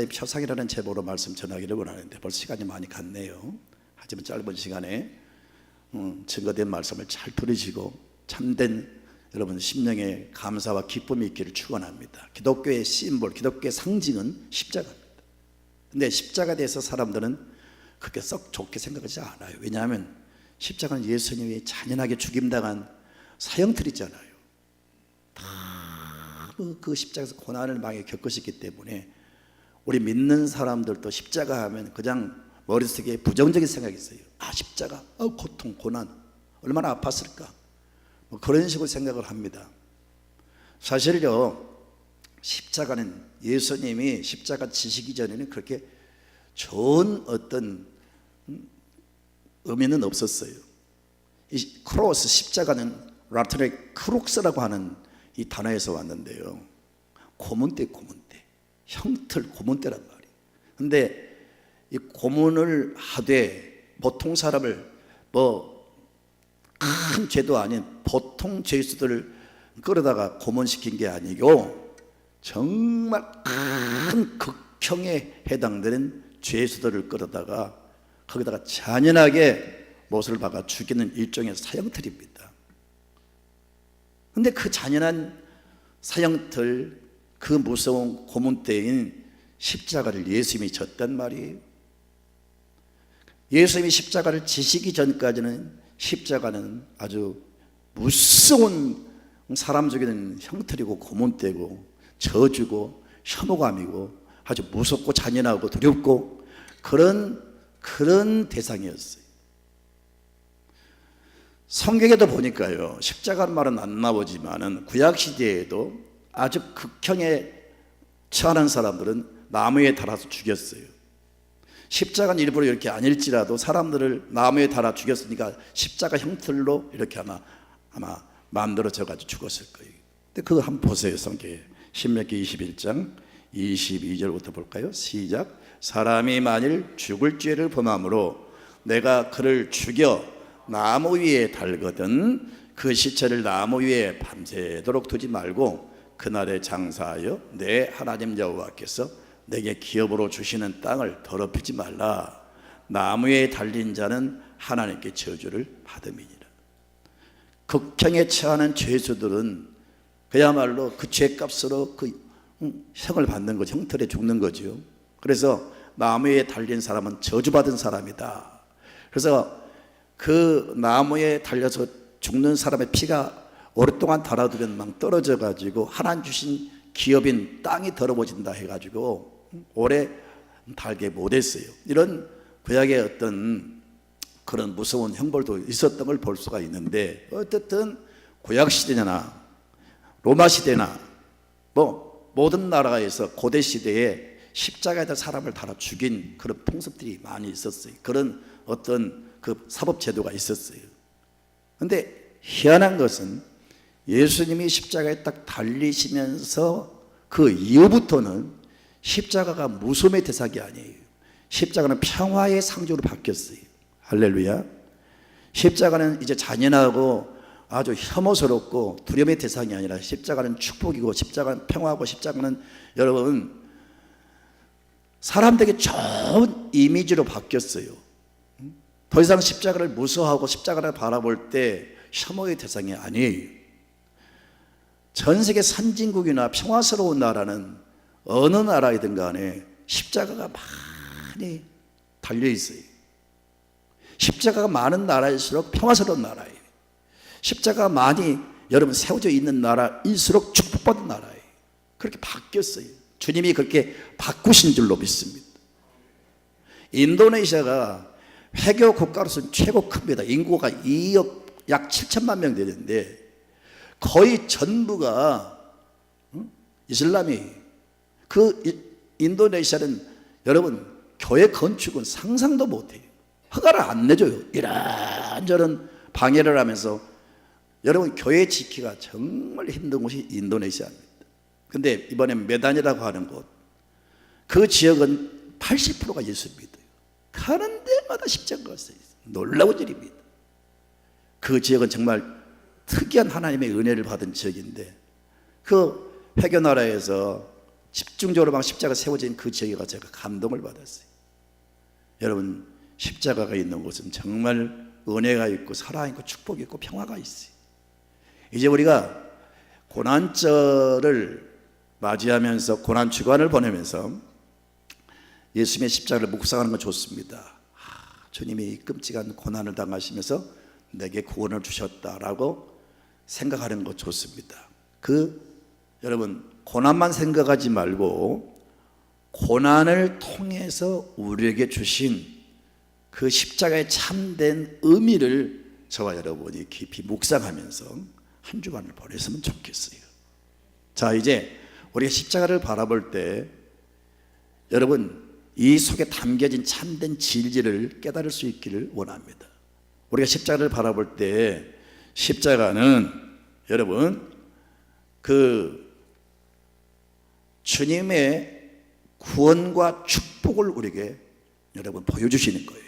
표상이라는 제목으로 말씀 전하기를 원하는데 벌써 시간이 많이 갔네요. 하지만 짧은 시간에 증거된 말씀을 잘 들으시고 참된 여러분 심령의 감사와 기쁨이 있기를 축원합니다. 기독교의 심볼, 기독교의 상징은 십자가입니다. 근데 십자가에 대해서 사람들은 그렇게 썩 좋게 생각하지 않아요. 왜냐하면 십자가는 예수님이 잔인하게 죽임당한 사형틀이잖아요. 다 그 십자가에서 고난을 많이 겪으셨기 때문에 우리 믿는 사람들도 십자가 하면 그냥 머릿속에 부정적인 생각이 있어요. 아, 십자가, 고통, 고난, 얼마나 아팠을까, 뭐 그런 식으로 생각을 합니다. 사실요, 십자가는 예수님이 십자가 지시기 전에는 그렇게 좋은 어떤 의미는 없었어요. 이 크로스, 십자가는 라틴의 크룩스라고 하는 이 단어에서 왔는데요, 고문대, 형틀, 고문대란 말이에요. 근데 이 고문을 하되 보통 사람을 큰 죄도 아닌 보통 죄수들을 끌어다가 고문시킨 게 아니고 정말 큰 극형에 해당되는 죄수들을 끌어다가 거기다가 잔인하게 못을 박아 죽이는 일종의 사형틀입니다. 근데 그 잔인한 사형틀, 그 무서운 고문대인 십자가를 예수님이 졌단 말이에요. 예수님이 십자가를 지시기 전까지는 십자가는 아주 무서운 사람 죽이는 형틀이고 고문대고 저주고 혐오감이고 아주 무섭고 잔인하고 두렵고 그런 대상이었어요. 성경에도 보니까요, 십자가는 말은 안 나오지만은 구약시대에도 아주 극형에 처한 사람들은 나무에 달아서 죽였어요. 십자가는 일부러 이렇게 아닐지라도 사람들을 나무에 달아 죽였으니까 십자가 형틀로 이렇게 아마 만들어져 가지고 죽었을 거예요. 근데 그거 한번 보세요. 성경에 신명기 21장 22절부터 볼까요? 시작. 사람이 만일 죽을 죄를 범함으로 내가 그를 죽여 나무 위에 달거든 그 시체를 나무 위에 밤새도록 두지 말고 그날에 장사하여 내 하나님 여호와께서 내게 기업으로 주시는 땅을 더럽히지 말라. 나무에 달린 자는 하나님께 저주를 받음이니라. 극형에 처하는 죄수들은 그야말로 그 죄값으로 그 형을 받는 거죠. 형틀에 죽는 거죠. 그래서 나무에 달린 사람은 저주받은 사람이다. 그래서 그 나무에 달려서 죽는 사람의 피가 오랫동안 달아두면 막 떨어져 가지고 하나님 주신 기업인 땅이 더러워진다 해가지고 오래 달게 못했어요. 이런 구약의 어떤 그런 무서운 형벌도 있었던 걸 볼 수가 있는데, 어쨌든 구약 시대나 로마 시대나 모든 나라에서 고대 시대에 십자가에다 사람을 달아 죽인 그런 풍습들이 많이 있었어요. 그런 어떤 그 사법 제도가 있었어요. 근데 희한한 것은 예수님이 십자가에 딱 달리시면서 그 이후부터는 십자가가 무서움의 대상이 아니에요. 십자가는 평화의 상징으로 바뀌었어요. 할렐루야. 십자가는 이제 잔인하고 아주 혐오스럽고 두려움의 대상이 아니라 십자가는 축복이고 십자가는 평화고 십자가는 여러분 사람들에게 좋은 이미지로 바뀌었어요. 더 이상 십자가를 무서워하고 십자가를 바라볼 때 혐오의 대상이 아니에요. 전 세계 선진국이나 평화스러운 나라는 어느 나라이든 간에 십자가가 많이 달려 있어요. 십자가가 많은 나라일수록 평화스러운 나라예요. 십자가가 많이 여러분 세워져 있는 나라일수록 축복받은 나라예요. 그렇게 바뀌었어요. 주님이 그렇게 바꾸신 줄로 믿습니다. 인도네시아가 회교 국가로서는 최고 큽니다. 인구가 2억 약 7천만 명 되는데 거의 전부가 이슬람이에요. 그 인도네시아는 여러분 교회 건축은 상상도 못해요. 허가를 안 내줘요. 이런저런 방해를 하면서 여러분 교회 지키기가 정말 힘든 곳이 인도네시아입니다. 근데 이번에 메단이라고 하는 곳, 그 지역은 80%가 예수 믿어요. 가는 데마다 십자가가 있어요. 놀라운 일입니다. 그 지역은 정말 특이한 하나님의 은혜를 받은 지역인데 그 회교 나라에서 집중적으로 막 십자가 세워진 그 지역에 가서 제가 감동을 받았어요. 여러분, 십자가가 있는 곳은 정말 은혜가 있고 살아있고 축복이 있고 평화가 있어요. 이제 우리가 고난절을 맞이하면서 고난 주간을 보내면서 예수님의 십자가를 묵상하는 건 좋습니다. 주님이 끔찍한 고난을 당하시면서 내게 구원을 주셨다라고 생각하는 거 좋습니다. 여러분, 고난만 생각하지 말고 고난을 통해서 우리에게 주신 그 십자가의 참된 의미를 저와 여러분이 깊이 묵상하면서 한 주간을 보냈으면 좋겠어요. 자, 이제 우리가 십자가를 바라볼 때 여러분, 이 속에 담겨진 참된 진리를 깨달을 수 있기를 원합니다. 우리가 십자가를 바라볼 때 십자가는 여러분 주님의 구원과 축복을 우리에게 여러분 보여주시는 거예요.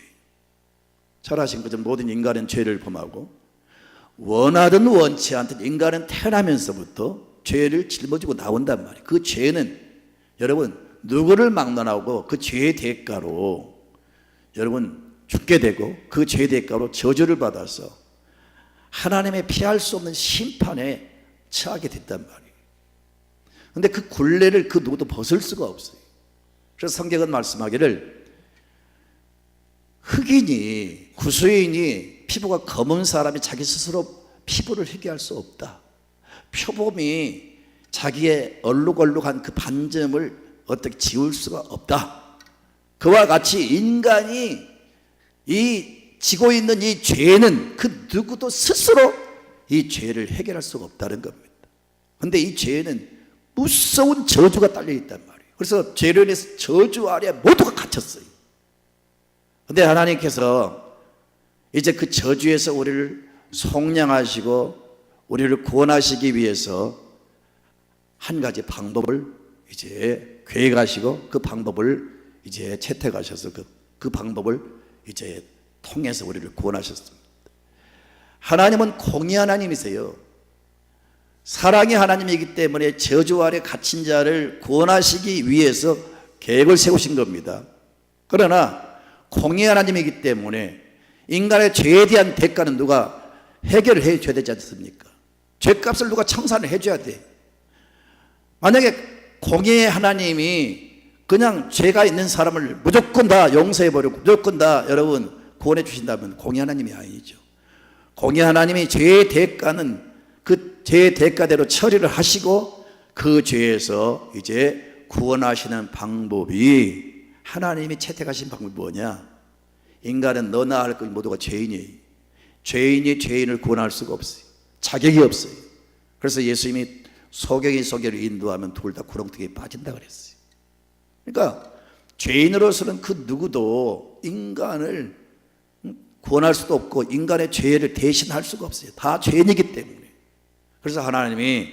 철하신 것은 모든 인간은 죄를 범하고 원하든 원치 않든 인간은 태어나면서부터 죄를 짊어지고 나온단 말이에요. 그 죄는 여러분 누구를 막론하고 그 죄의 대가로 여러분 죽게 되고 그 죄의 대가로 저주를 받아서 하나님의 피할 수 없는 심판에 처하게 됐단 말이에요. 그런데 그 굴레를 그 누구도 벗을 수가 없어요. 그래서 성경은 말씀하기를 흑인이 구수인이 피부가 검은 사람이 자기 스스로 피부를 회개할 수 없다. 표범이 자기의 얼룩얼룩한 그 반점을 어떻게 지울 수가 없다. 그와 같이 인간이 지고 있는 이 죄는 그 누구도 스스로 이 죄를 해결할 수가 없다는 겁니다. 그런데 이 죄는 무서운 저주가 딸려 있단 말이에요. 그래서 죄로 인해서 저주 아래 모두가 갇혔어요. 그런데 하나님께서 이제 그 저주에서 우리를 속량하시고 우리를 구원하시기 위해서 한 가지 방법을 이제 계획하시고 그 방법을 이제 채택하셔서 그 방법을 이제 통해서 우리를 구원하셨습니다. 하나님은 공의 하나님이세요. 사랑의 하나님이기 때문에 저주 아래 갇힌 자를 구원하시기 위해서 계획을 세우신 겁니다. 그러나 공의 하나님이기 때문에 인간의 죄에 대한 대가는 누가 해결을 해줘야 되지 않습니까? 죄값을 누가 청산을 해줘야 돼. 만약에 공의의 하나님이 그냥 죄가 있는 사람을 무조건 다 용서해버리고 무조건 다 여러분 구원해 주신다면 공의 하나님이 아니죠. 공의 하나님이 죄의 대가는 그 죄의 대가대로 처리를 하시고 그 죄에서 이제 구원하시는 방법이 하나님이 채택하신 방법이 뭐냐? 인간은 너나 할 것 모두가 죄인이에요. 죄인이 죄인을 구원할 수가 없어요. 자격이 없어요. 그래서 예수님이 소경이 소경을 인도하면 둘 다 구렁텅이에 빠진다 그랬어요. 그러니까 죄인으로서는 그 누구도 인간을 구원할 수도 없고 인간의 죄를 대신할 수가 없어요. 다 죄인이기 때문에. 그래서 하나님이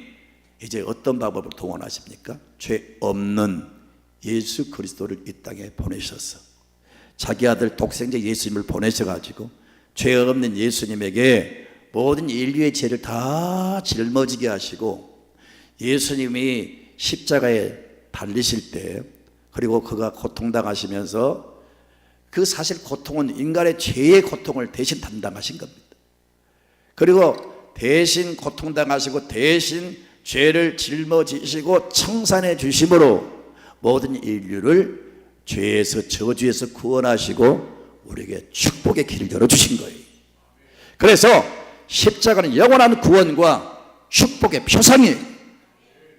이제 어떤 방법을 동원하십니까? 죄 없는 예수 그리스도를 이 땅에 보내셔서 자기 아들 독생자 예수님을 보내셔가지고 죄 없는 예수님에게 모든 인류의 죄를 다 짊어지게 하시고 예수님이 십자가에 달리실 때 그리고 그가 고통당하시면서 그 사실 고통은 인간의 죄의 고통을 대신 담당하신 겁니다. 그리고 대신 고통당하시고 대신 죄를 짊어지시고 청산해 주심으로 모든 인류를 죄에서 저주에서 구원하시고 우리에게 축복의 길을 열어주신 거예요. 그래서 십자가는 영원한 구원과 축복의 표상이에요.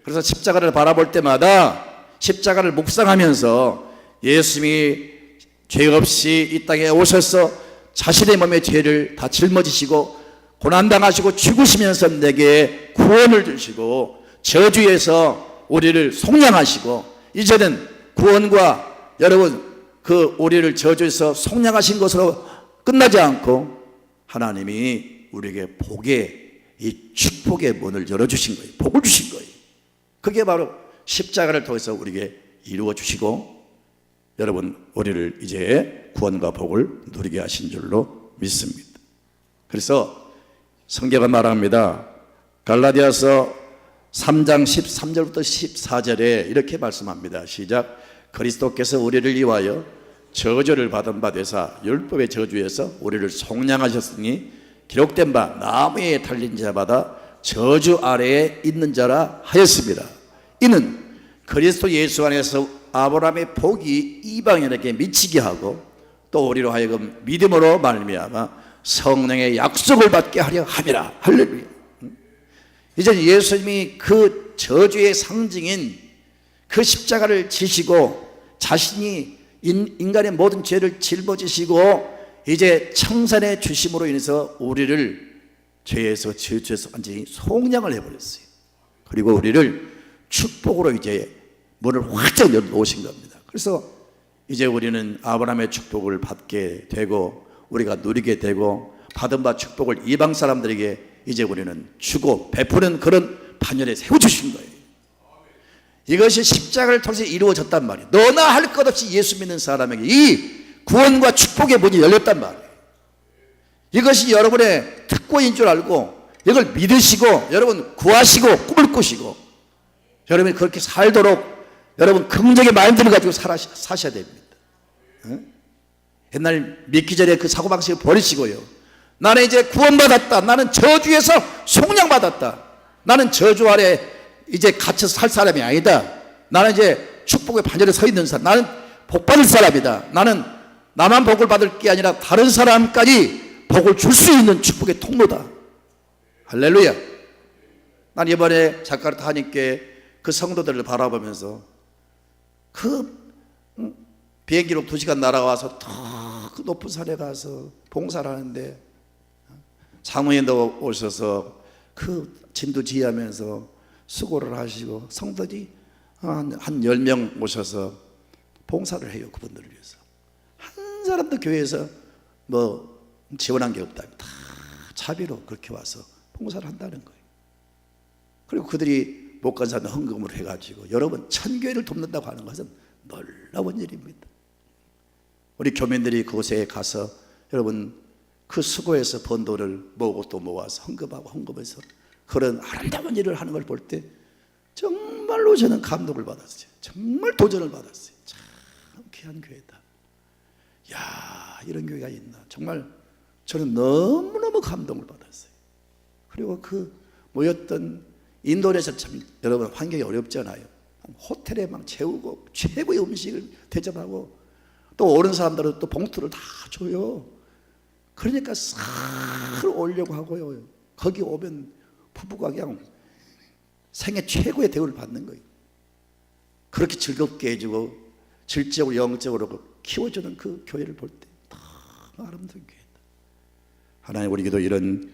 그래서 십자가를 바라볼 때마다 십자가를 묵상하면서 예수님이 죄 없이 이 땅에 오셔서 자신의 몸의 죄를 다 짊어지시고 고난당하시고 죽으시면서 내게 구원을 주시고 저주에서 우리를 속량하시고 이제는 구원과 여러분 그 우리를 저주에서 속량하신 것으로 끝나지 않고 하나님이 우리에게 복의 이 축복의 문을 열어주신 거예요. 복을 주신 거예요. 그게 바로 십자가를 통해서 우리에게 이루어 주시고 여러분 우리를 이제 구원과 복을 누리게 하신 줄로 믿습니다. 그래서 성경은 말합니다. 갈라디아서 3장 13절부터 14절에 이렇게 말씀합니다. 시작. 그리스도께서 우리를 위하여 저주를 받은 바 되사 율법의 저주에서 우리를 속량하셨으니 기록된 바 나무에 달린 자마다 저주 아래에 있는 자라 하였습니다. 이는 그리스도 예수 안에서 아브라함의 복이 이방인에게 미치게 하고 또 우리로 하여금 믿음으로 말미암아 성령의 약속을 받게 하려 함이라. 할렐루야. 이제 예수님이 그 저주의 상징인 그 십자가를 지시고 자신이 인간의 모든 죄를 짊어지시고 이제 청산해 주심으로 인해서 우리를 죄에서 저주에서 완전히 속량을 해버렸어요. 그리고 우리를 축복으로 이제 문을 활짝 열어놓으신 겁니다. 그래서 이제 우리는 아브라함의 축복을 받게 되고 우리가 누리게 되고 받은 바 축복을 이방 사람들에게 이제 우리는 주고 베푸는 그런 반열에 세워주신 거예요. 이것이 십자가를 통해서 이루어졌단 말이에요. 너나 할 것 없이 예수 믿는 사람에게 이 구원과 축복의 문이 열렸단 말이에요. 이것이 여러분의 특권인 줄 알고 이걸 믿으시고 여러분 구하시고 꿈을 꾸시고 여러분이 그렇게 살도록 여러분 긍정의 마인드를 가지고 사셔야 됩니다. 옛날 믿기 전에 그 사고방식을 버리시고요. 나는 이제 구원받았다. 나는 저주에서 속량받았다. 나는 저주 아래 이제 갇혀서 살 사람이 아니다. 나는 이제 축복의 반열에 서 있는 사람. 나는 복받을 사람이다. 나는 나만 복을 받을 게 아니라 다른 사람까지 복을 줄 수 있는 축복의 통로다. 할렐루야. 난 이번에 자카르타 하니까 그 성도들을 바라보면서 그 비행기로 2시간 날아와서 더 그 높은 산에 가서 봉사를 하는데 사모님도 오셔서 그 진두지휘하면서 수고를 하시고 성도들이 한 10명 오셔서 봉사를 해요. 그분들을 위해서. 한 사람도 교회에서 뭐 지원한 게 없다. 다 자비로 그렇게 와서 봉사를 한다는 거예요. 그리고 그들이 못 간 사람은 헌금을 해가지고 여러분 천교회를 돕는다고 하는 것은 놀라운 일입니다. 우리 교민들이 그곳에 가서 여러분 그 수고해서 번 돈을 모으고 또 모아서 헌금하고 헌금해서 그런 아름다운 일을 하는 걸 볼 때 정말로 저는 감동을 받았어요. 정말 도전을 받았어요. 참 귀한 교회다. 야, 이런 교회가 있나. 정말 저는 너무너무 감동을 받았어요. 그리고 그 모였던 인도네시아 참 여러분 환경이 어렵잖아요. 호텔에 막 채우고 최고의 음식을 대접하고 또 오는 사람들은 또 봉투를 다 줘요. 그러니까 싹 오려고 하고요. 거기 오면 부부가 그냥 생애 최고의 대우를 받는 거예요. 그렇게 즐겁게 해주고 질적으로 영적으로 키워주는 그 교회를 볼 때 너무 아름다운 교회다. 하나님 우리에게도 이런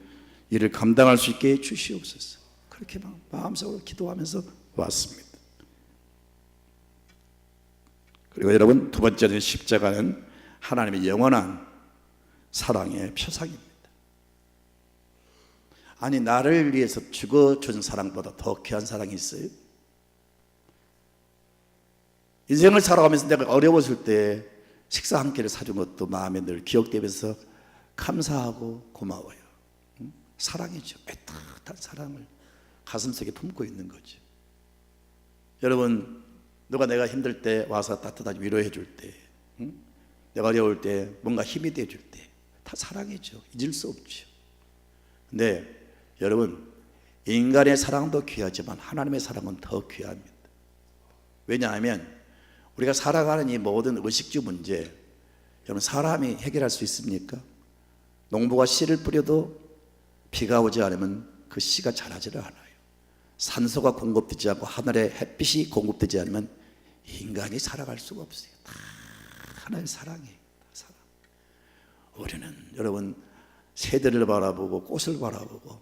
일을 감당할 수 있게 주시옵소서. 그렇게 막 마음속으로 기도하면서 왔습니다. 그리고 여러분 두 번째는 십자가는 하나님의 영원한 사랑의 표상입니다. 아니 나를 위해서 죽어준 사랑보다 더 귀한 사랑이 있어요? 인생을 살아가면서 내가 어려웠을 때 식사 한 끼를 사준 것도 마음에 늘 기억되면서 감사하고 고마워요. 사랑이죠. 애틋한 사랑을 가슴속에 품고 있는 거죠. 여러분 누가 내가 힘들 때 와서 따뜻하게 위로해 줄 때, 내가 어려울 때 뭔가 힘이 돼 줄 때 다 사랑이죠. 잊을 수 없죠. 근데 여러분 인간의 사랑도 귀하지만 하나님의 사랑은 더 귀합니다. 왜냐하면 우리가 살아가는 이 모든 의식주 문제 여러분 사람이 해결할 수 있습니까? 농부가 씨를 뿌려도 비가 오지 않으면 그 씨가 자라지를 않아요. 산소가 공급되지 않고 하늘의 햇빛이 공급되지 않으면 인간이 살아갈 수가 없어요. 다 하나의 사랑이에요. 사랑. 우리는 여러분 새들을 바라보고 꽃을 바라보고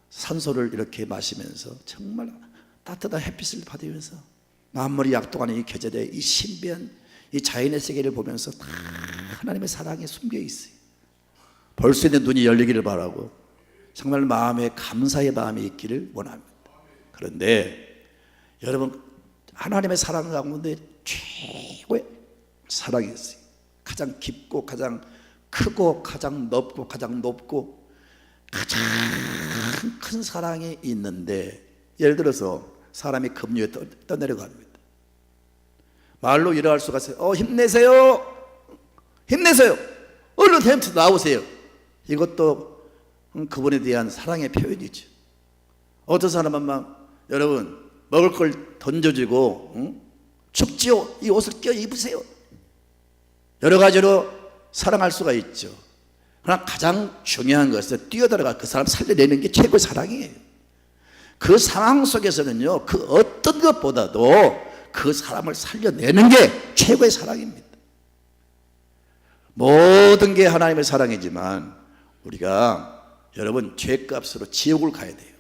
산소를 이렇게 마시면서 정말 따뜻한 햇빛을 받으면서 만물이 약동하는 이 계절에 이 신비한 이 자연의 세계를 보면서 다 하나님의 사랑이 숨겨 있어요. 볼 수 있는 눈이 열리기를 바라고 정말 마음에 감사의 마음이 있기를 원합니다. 그런데 여러분 하나님의 사랑 가운데 최고의 사랑이 있어요. 가장 깊고 가장 크고 가장 넓고 가장 높고 가장 큰 사랑이 있는데 예를 들어서 사람이 급류에 떠내려갑니다. 말로 일어날 수가 있어요. 힘내세요. 힘내세요. 얼른 헤엄쳐 나오세요. 이것도 그분에 대한 사랑의 표현이죠. 어떤 사람은 여러분 먹을 걸 던져주고 춥지요? 이 옷을 껴 입으세요. 여러 가지로 사랑할 수가 있죠. 그러나 가장 중요한 것은 뛰어들어가 그 사람 살려내는 게 최고의 사랑이에요. 그 상황 속에서는요, 그 어떤 것보다도 그 사람을 살려내는 게 최고의 사랑입니다. 모든 게 하나님의 사랑이지만 우리가 여러분 죄값으로 지옥을 가야 돼요.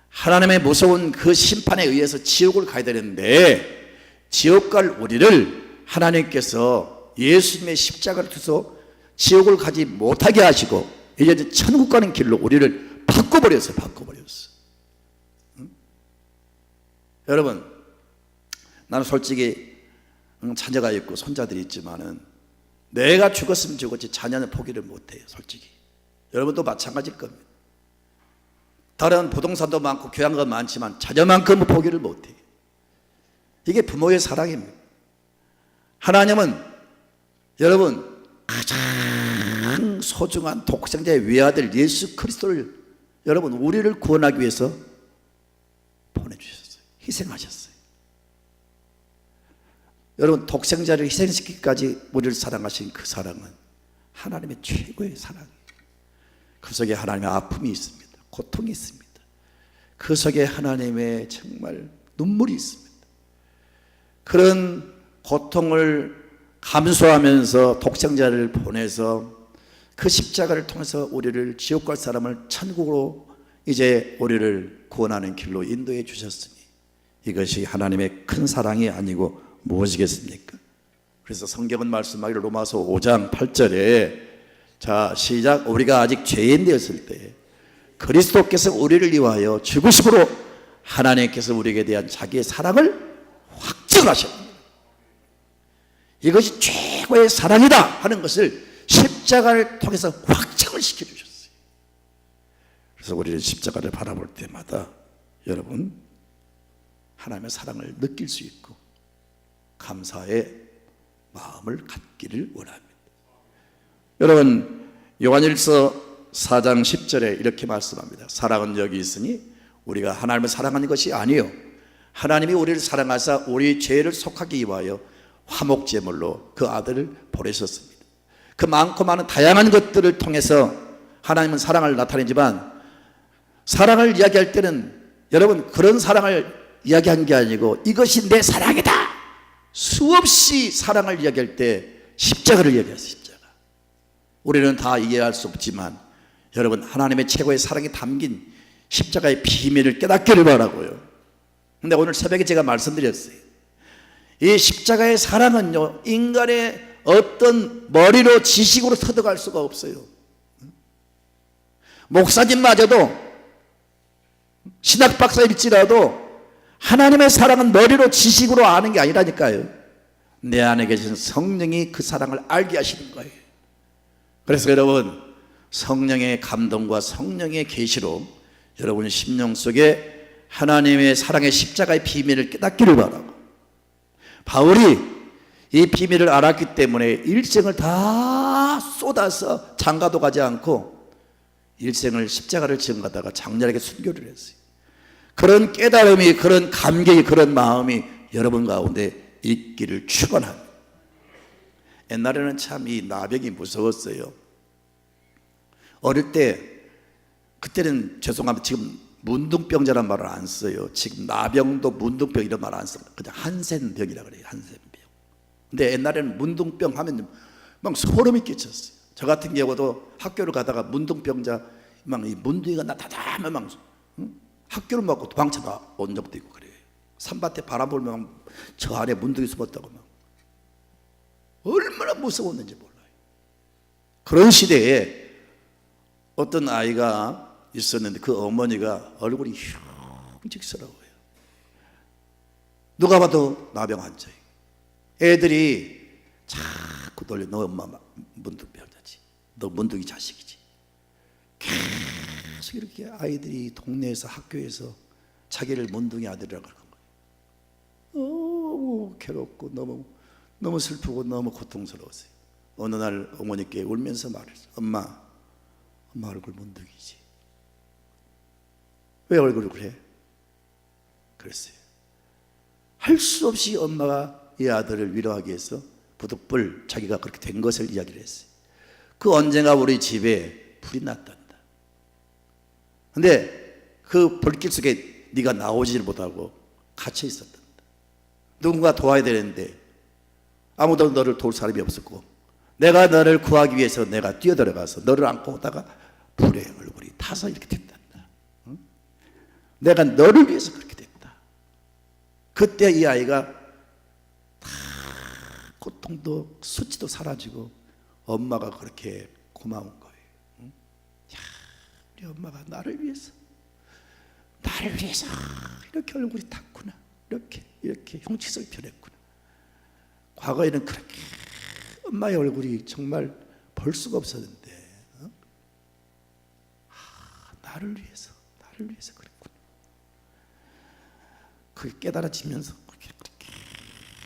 하나님의 무서운 그 심판에 의해서 지옥을 가야 되는데 지옥 갈 우리를 하나님께서 예수님의 십자가를 통해서 지옥을 가지 못하게 하시고 이제 천국 가는 길로 우리를 바꿔버렸어요. 여러분, 나는 솔직히 자녀가 있고 손자들이 있지만은 내가 죽었으면 죽었지 자녀는 포기를 못해요. 솔직히 여러분도 마찬가지일 겁니다. 다른 부동산도 많고 교양은 많지만 자녀만큼은 포기를 못해요. 이게 부모의 사랑입니다. 하나님은 여러분 가장 소중한 독생자의 외아들 예수 그리스도를 여러분 우리를 구원하기 위해서 보내주셨어요. 희생하셨어요. 여러분 독생자를 희생시키기까지 우리를 사랑하신 그 사랑은 하나님의 최고의 사랑이에요. 그 속에 하나님의 아픔이 있습니다. 고통이 있습니다. 그 속에 하나님의 정말 눈물이 있습니다. 그런 고통을 감수하면서 독생자를 보내서 그 십자가를 통해서 우리를 지옥 갈 사람을 천국으로 이제 우리를 구원하는 길로 인도해 주셨으니 이것이 하나님의 큰 사랑이 아니고 무엇이겠습니까? 그래서 성경은 말씀하기를 로마서 5장 8절에 자 시작, 우리가 아직 죄인 되었을 때 그리스도께서 우리를 위하여 죽으심으로 하나님께서 우리에게 대한 자기의 사랑을 확증하셨습니다. 이것이 최고의 사랑이다 하는 것을 십자가를 통해서 확증을 시켜주셨어요. 그래서 우리는 십자가를 바라볼 때마다 여러분 하나님의 사랑을 느낄 수 있고 감사의 마음을 갖기를 원합니다. 여러분 요한일서 4장 10절에 이렇게 말씀합니다. 사랑은 여기 있으니 우리가 하나님을 사랑하는 것이 아니요 하나님이 우리를 사랑하사 우리 죄를 속하기 위하여 화목제물로 그 아들을 보내셨습니다. 그 많고 많은 다양한 것들을 통해서 하나님은 사랑을 나타내지만 사랑을 이야기할 때는 여러분 그런 사랑을 이야기한 게 아니고 이것이 내 사랑이다 수없이 사랑을 이야기할 때 십자가를 이야기했어요. 십자가. 우리는 다 이해할 수 없지만 여러분 하나님의 최고의 사랑이 담긴 십자가의 비밀을 깨닫기를 바라고요. 근데 오늘 새벽에 제가 말씀드렸어요. 이 십자가의 사랑은요 인간의 어떤 머리로 지식으로 터득할 수가 없어요. 목사님마저도 신학 박사일지라도 하나님의 사랑은 머리로 지식으로 아는 게 아니라니까요. 내 안에 계신 성령이 그 사랑을 알게 하시는 거예요. 그래서 여러분 성령의 감동과 성령의 계시로 여러분 심령 속에 하나님의 사랑의 십자가의 비밀을 깨닫기를 바라고 바울이 이 비밀을 알았기 때문에 일생을 다 쏟아서 장가도 가지 않고 일생을 십자가를 지어가다가 장렬하게 순교를 했어요. 그런 깨달음이 그런 감격이 그런 마음이 여러분 가운데 있기를 축원합니다. 옛날에는 참 이 나병이 무서웠어요. 어릴 때 그때는 죄송합니다. 지금 문둥병자란 말을 안 써요. 지금 나병도 문둥병 이런 말 안 써요. 그냥 한센병이라 그래요. 한센병. 근데 옛날에는 문둥병 하면 막 소름이 끼쳤어요. 저 같은 경우도 학교를 가다가 문둥병자 막 이 문둥이가 나타나면 막 학교를 막고 도망쳐 온 적도 있고 그래요. 산밭에 바람 불면 저 안에 문둥이 숨었다고 막 얼마나 무서웠는지 몰라요. 그런 시대에 어떤 아이가 있었는데 그 어머니가 얼굴이 흉측스러워요. 누가 봐도 나병 환자예요. 애들이 자꾸 돌려 너 엄마 문둥병자지. 너 문둥이 자식이지. 계속 이렇게 아이들이 동네에서 학교에서 자기를 몬둥이 아들이라고 하는 거예요. 너무 괴롭고 너무 슬프고 너무 고통스러웠어요. 어느 날 어머니께 울면서 말했어요. 엄마 얼굴 몬둥이지. 왜 얼굴을 그래? 그랬어요. 할 수 없이 엄마가 이 아들을 위로하기 위해서 부득불 자기가 그렇게 된 것을 이야기를 했어요. 그 언젠가 우리 집에 불이 났단다. 근데 그 불길 속에 네가 나오지를 못하고 갇혀 있었단다. 누군가 도와야 되는데 아무도 너를 도울 사람이 없었고, 내가 너를 구하기 위해서 내가 뛰어들어가서 너를 안고 오다가 불에 얼굴이 타서 이렇게 됐단다. 응? 내가 너를 위해서 그렇게 됐다. 그때 이 아이가 다 고통도 수치도 사라지고 엄마가 그렇게 고마운 거예요. 응? 야, 우리 엄마가 나를 위해서 이렇게 얼굴이 탔구나. 이렇게 흉측을 변했구나. 과거에는 그렇게 엄마의 얼굴이 정말 볼 수가 없었는데, 나를 위해서 그랬구나. 그게 깨달아지면서 그렇게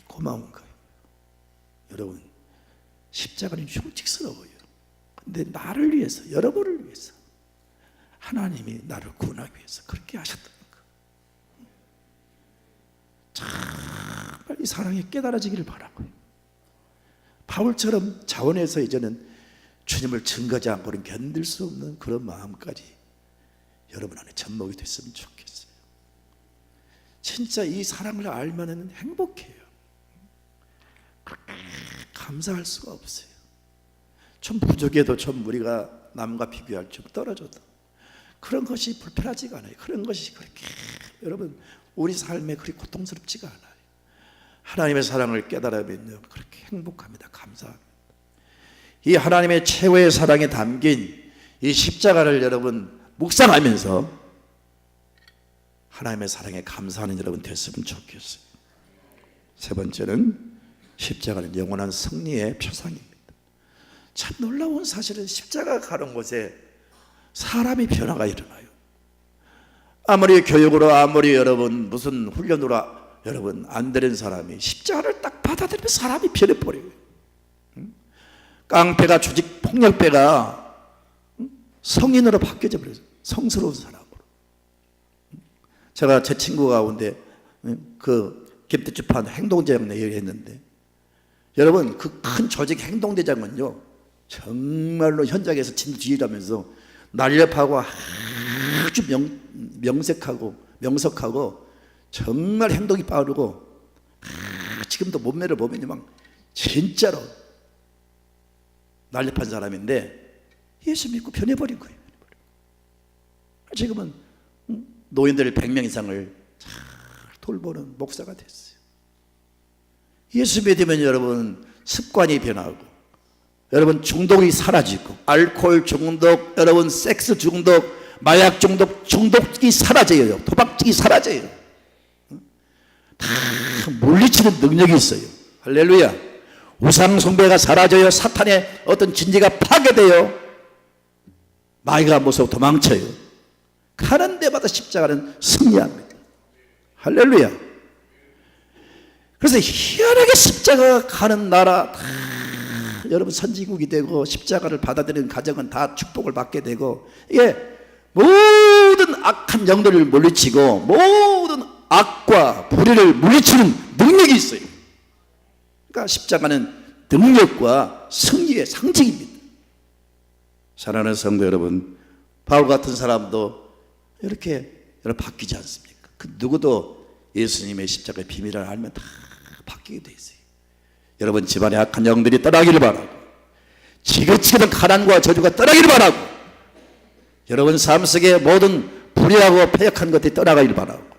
고마운 거예요. 여러분, 십자가는 흉측스러워요. 근데 나를 위해서, 여러분을 위해서 하나님이 나를 구원하기 위해서 그렇게 하셨다는 거예요. 정말 이 사랑이 깨달아지기를 바라고요. 바울처럼 자원해서 이제는 주님을 증거하지 않고는 견딜 수 없는 그런 마음까지 여러분 안에 접목이 됐으면 좋겠어요. 진짜 이 사랑을 알면은 행복해요. 감사할 수가 없어요. 좀 부족해도, 좀 우리가 남과 비교할 좀 떨어져도 그런 것이 불편하지가 않아요. 그런 것이 그렇게 여러분 우리 삶에 그리 고통스럽지가 않아요. 하나님의 사랑을 깨달으면요 그렇게 행복합니다. 감사합니다. 이 하나님의 최고의 사랑에 담긴 이 십자가를 여러분 묵상하면서 하나님의 사랑에 감사하는 여러분 됐으면 좋겠어요. 세 번째는 십자가는 영원한 승리의 표상입니다. 참 놀라운 사실은 십자가 가는 곳에 사람이 변화가 일어나요. 아무리 교육으로, 아무리 여러분 무슨 훈련으로 여러분 안 되는 사람이 십자가를 딱 받아들이면 사람이 변해버려요. 깡패가, 조직 폭력배가 성인으로 바뀌어져 버려요. 성스러운 사람으로. 제가 제 친구 가운데 그 김대주판 행동대장 얘기했는데, 여러분 그 큰 조직 행동대장은요 정말로 현장에서 진두지휘하면서 날렵하고 아주 명석하고 정말 행동이 빠르고, 지금도 몸매를 보면 막 진짜로 날렵한 사람인데 예수 믿고 변해버린 거예요. 지금은 노인들 100명 이상을 잘 돌보는 목사가 됐어요. 예수 믿으면 여러분 습관이 변하고, 여러분 중독이 사라지고, 알코올 중독, 여러분 섹스 중독, 마약 중독이 사라져요. 도박증이 사라져요. 다 물리치는 능력이 있어요. 할렐루야. 우상 숭배가 사라져요. 사탄의 어떤 진리가 파괴돼요. 마귀가 무서워 도망쳐요. 가는 데마다 십자가는 승리합니다. 할렐루야. 그래서 희한하게 십자가가 가는 나라 다 여러분 선진국이 되고, 십자가를 받아들이는 가정은 다 축복을 받게 되고, 이게 모든 악한 영들을 물리치고 모든 악과 불의를 물리치는 능력이 있어요. 그러니까 십자가는 능력과 승리의 상징입니다. 사랑하는 성도 여러분, 바울 같은 사람도 이렇게 여러분 바뀌지 않습니까? 그 누구도 예수님의 십자가의 비밀을 알면 다 바뀌게 돼 있어요. 여러분 집안에 악한 영들이 떠나기를 바라고, 지긋지긋한 가난과 저주가 떠나기를 바라고, 여러분 삶 속에 모든 불의하고 패역한 것들이 떠나가기를 바라고,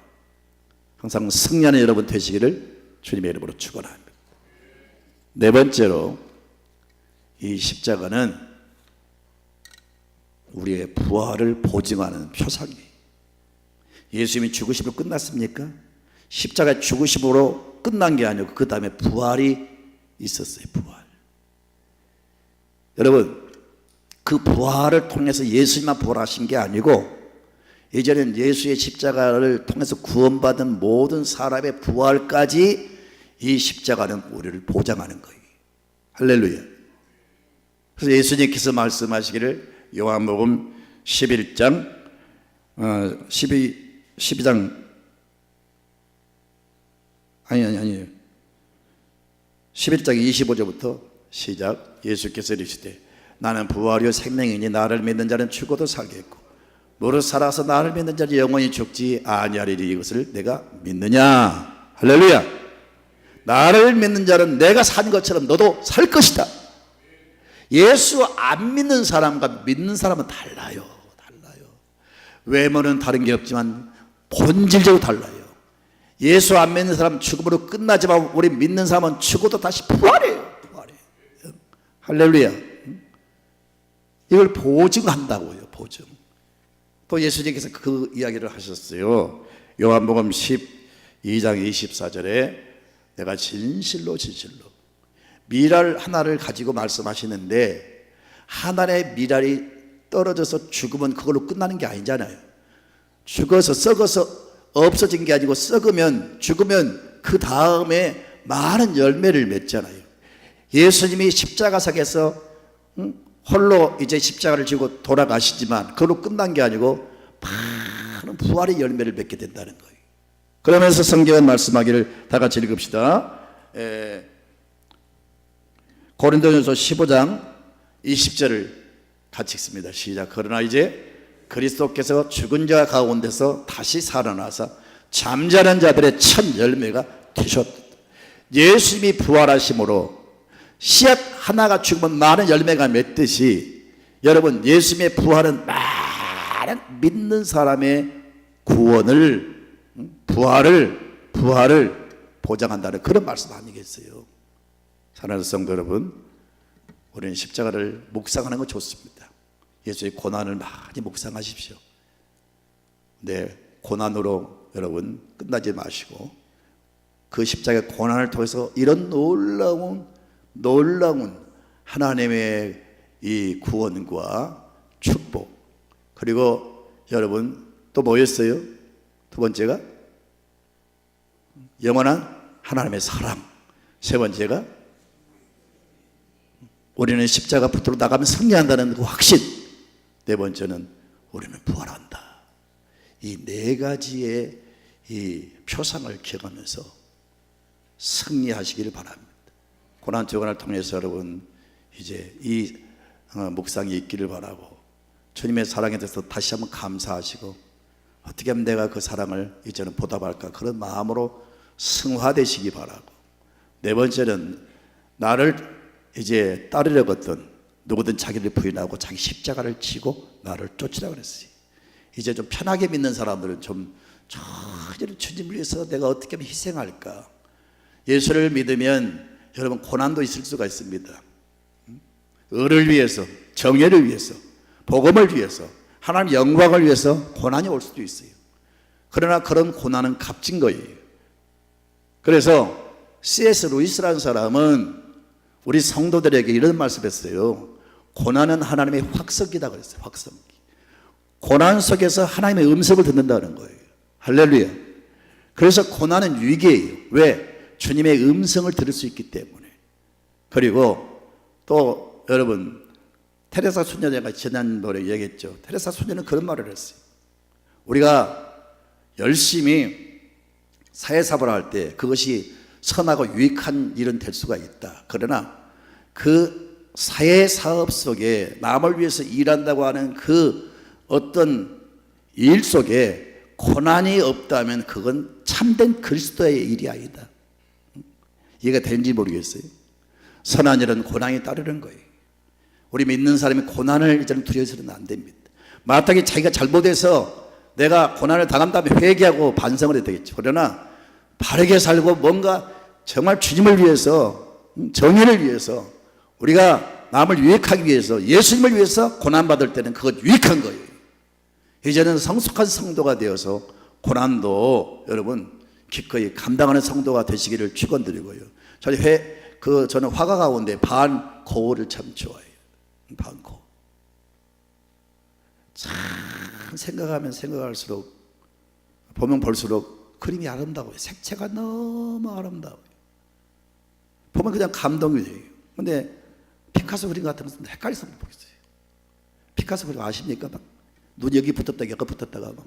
항상 승리하는 여러분 되시기를 주님의 이름으로 축원합니다. 네 번째로, 이 십자가는 우리의 부활을 보증하는 표상이에요. 예수님이 죽으심으로 끝났습니까? 십자가 죽으심으로 끝난 게 아니고 그 다음에 부활이 있었어요. 부활. 여러분 그 부활을 통해서 예수님만 부활하신 게 아니고 이제는 예수의 십자가를 통해서 구원받은 모든 사람의 부활까지 이 십자가는 우리를 보장하는 거예요. 할렐루야. 그래서 예수님께서 말씀하시기를 요한복음 11장 12장 아니 11장 25절부터 시작. 예수께서 이르시되 나는 부활이요 생명이니 나를 믿는 자는 죽어도 살겠고 무릇 살아서 나를 믿는 자는 영원히 죽지 아니하리니 이것을 내가 믿느냐. 할렐루야. 나를 믿는 자는 내가 산 것처럼 너도 살 것이다. 예수 안 믿는 사람과 믿는 사람은 달라요. 외모는 다른 게 없지만 본질적으로 달라요. 예수 안 믿는 사람 죽음으로 끝나지만 우리 믿는 사람은 죽어도 다시 부활해요. 할렐루야. 이걸 보증한다고요. 보증. 또 예수님께서 그 이야기를 하셨어요. 요한복음 12장 24절에 내가 진실로 미랄 하나를 가지고 말씀하시는데 하나의 미랄이 떨어져서 죽으면 그걸로 끝나는 게 아니잖아요. 죽어서 썩어서 없어진 게 아니고 썩으면 죽으면 그 다음에 많은 열매를 맺잖아요. 예수님이 십자가상에서 홀로 이제 십자가를 지고 돌아가시지만 그걸로 끝난 게 아니고 많은 부활의 열매를 맺게 된다는 거예요. 그러면서 성경은 말씀하기를 다 같이 읽읍시다. 고린도전서 15장 20절을 같이 읽습니다. 시작. 그러나 이제 그리스도께서 죽은 자 가운데서 다시 살아나사 잠자는 자들의 첫 열매가 되셨다. 예수님이 부활하심으로 씨앗 하나가 죽으면 많은 열매가 맺듯이 여러분 예수님의 부활은 많은 믿는 사람의 구원을 부활을 보장한다는 그런 말씀 아니겠어요? 사랑하는 성도 여러분, 우리는 십자가를 묵상하는 거 좋습니다. 예수의 고난을 많이 묵상하십시오. 네, 고난으로 여러분 끝나지 마시고 그 십자가의 고난을 통해서 이런 놀라운 하나님의 이 구원과 축복, 그리고 여러분 또 뭐였어요? 두 번째가 영원한 하나님의 사랑, 세 번째가 우리는 십자가 붙들어 나가면 승리한다는 그 확신, 네 번째는 우리는 부활한다. 이 네 가지의 이 표상을 기억하면서 승리하시기를 바랍니다. 고난 주간을 통해서 여러분 이제 이 묵상이 있기를 바라고 주님의 사랑에 대해서 다시 한번 감사하시고 어떻게 하면 내가 그 사랑을 이제는 보답할까 그런 마음으로 승화되시기 바라고, 네 번째는 나를 이제 따르려거든 누구든 자기를 부인하고 자기 십자가를 지고 나를 쫓으라 그랬어요. 이제 좀 편하게 믿는 사람들은 좀 주님을 위해서 내가 어떻게 하면 희생할까. 예수를 믿으면 여러분 고난도 있을 수가 있습니다. 의를 위해서, 정의를 위해서, 복음을 위해서, 하나님 영광을 위해서 고난이 올 수도 있어요. 그러나 그런 고난은 값진 거예요. 그래서 C.S. 루이스라는 사람은 우리 성도들에게 이런 말씀했어요. 고난은 하나님의 확성기다 그랬어요. 확성기. 고난 속에서 하나님의 음성을 듣는다는 거예요. 할렐루야. 그래서 고난은 위기예요. 왜? 주님의 음성을 들을 수 있기 때문에. 그리고 또 여러분 테레사 수녀가 지난번에 얘기했죠. 테레사 수녀는 그런 말을 했어요. 우리가 열심히 사회사업을 할 때 그것이 선하고 유익한 일은 될 수가 있다. 그러나 그 사회사업 속에 남을 위해서 일한다고 하는 그 어떤 일 속에 고난이 없다면 그건 참된 그리스도의 일이 아니다. 이해가 되는지 모르겠어요. 선한 일은 고난이 따르는 거예요. 우리 믿는 사람이 고난을 이제는 두려워서는 안 됩니다. 마땅히 자기가 잘못해서 내가 고난을 당한 다음에 회개하고 반성을 해야 되겠죠. 그러나 바르게 살고 뭔가 정말 주님을 위해서, 정의를 위해서, 우리가 남을 유익하기 위해서, 예수님을 위해서 고난받을 때는 그것 유익한 거예요. 이제는 성숙한 성도가 되어서 고난도 여러분 기꺼이 감당하는 성도가 되시기를 축원드리고요. 저는 화가 가운데 반고를 참 좋아해요. 반고. 참 생각하면 생각할수록, 보면 볼수록 그림이 아름다워요. 색채가 너무 아름다워요. 보면 그냥 감동이 돼요. 근데 피카소 그림 같으면 헷갈려서 못 보겠어요. 피카소 그림 아십니까? 막 눈 여기 붙었다가 여기 붙었다가 막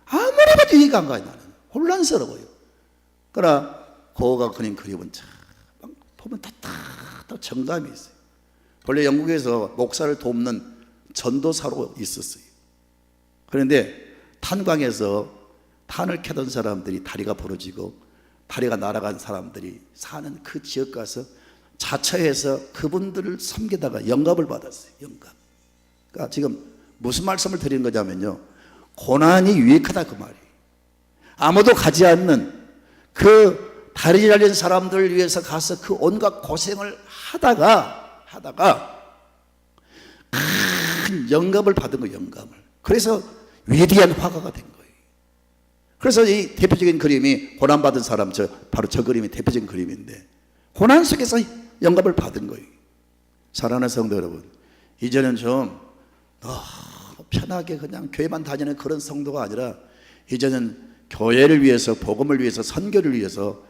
아무리 봐도 이해가 안 가요. 나는 혼란스러워요. 그러나 고흐가 그린 그림은 참 보면 다 정감이 있어요. 원래 영국에서 목사를 돕는 전도사로 있었어요. 그런데 탄광에서 탄을 캐던 사람들이 다리가 부러지고 다리가 날아간 사람들이 사는 그 지역 가서 자처해서 그분들을 섬기다가 영감을 받았어요. 영감. 그러니까 지금 무슨 말씀을 드리는 거냐면요, 고난이 유익하다 그 말이에요. 아무도 가지 않는 그 다리 잘린 사람들을 위해서 가서 그 온갖 고생을 하다가 큰 영감을 받은 거예요. 영감을. 그래서 위대한 화가가 된 거예요. 그래서 이 대표적인 그림이 고난받은 사람, 바로 저 그림이 대표적인 그림인데, 고난 속에서 영감을 받은 거예요. 사랑하는 성도 여러분, 이제는 좀 편하게 그냥 교회만 다니는 그런 성도가 아니라, 이제는 교회를 위해서, 복음을 위해서, 선교를 위해서,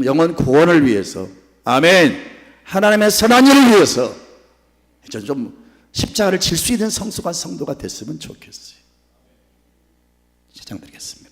영혼 구원을 위해서, 아멘, 하나님의 선한 일을 위해서 이제 좀 십자가를 질 수 있는 성숙한 성도가 됐으면 좋겠어요. 시작드리겠습니다.